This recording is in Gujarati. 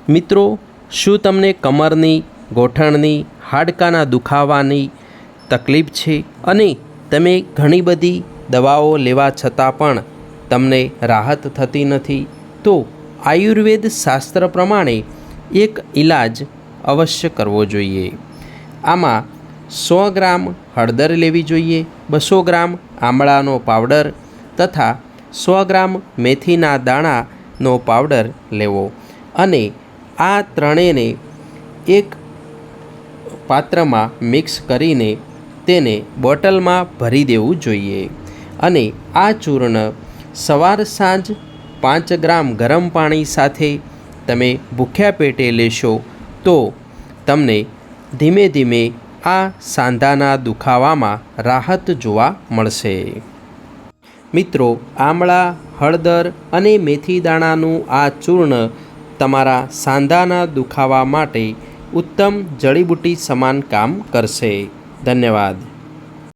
મિત્રો, શું તમને કમરની, ગોઠણની, હાડકાના દુખાવાની તકલીફ છે અને તમે ઘણી બધી દવાઓ લેવા છતાં પણ તમને રાહત થતી નથી? તો આયુર્વેદ શાસ્ત્ર પ્રમાણે એક ઈલાજ અવશ્ય કરવો જોઈએ. આમાં 100 ગ્રામ હળદર લેવી જોઈએ, 200 ગ્રામ આમળાનો પાવડર તથા 100 ગ્રામ મેથીના દાણાનો પાવડર લેવો અને આ ત્રણેયને એક પાત્રમાં મિક્સ કરીને તેને બોટલમાં ભરી દેવું જોઈએ અને આ ચૂર્ણ સવાર સાંજ 5 ગ્રામ ગરમ પાણી સાથે તમે ભૂખ્યા પેટે લેશો તો તમને ધીમે ધીમે આ સાંધાના દુખાવામાં રાહત જોવા મળશે. મિત્રો, આમળા, હળદર અને મેથી દાણાનું આ ચૂર્ણ તમારા સાંધાના દુખાવા માટે ઉત્તમ જડીબુટ્ટી સમાન કામ કરશે. ધન્યવાદ.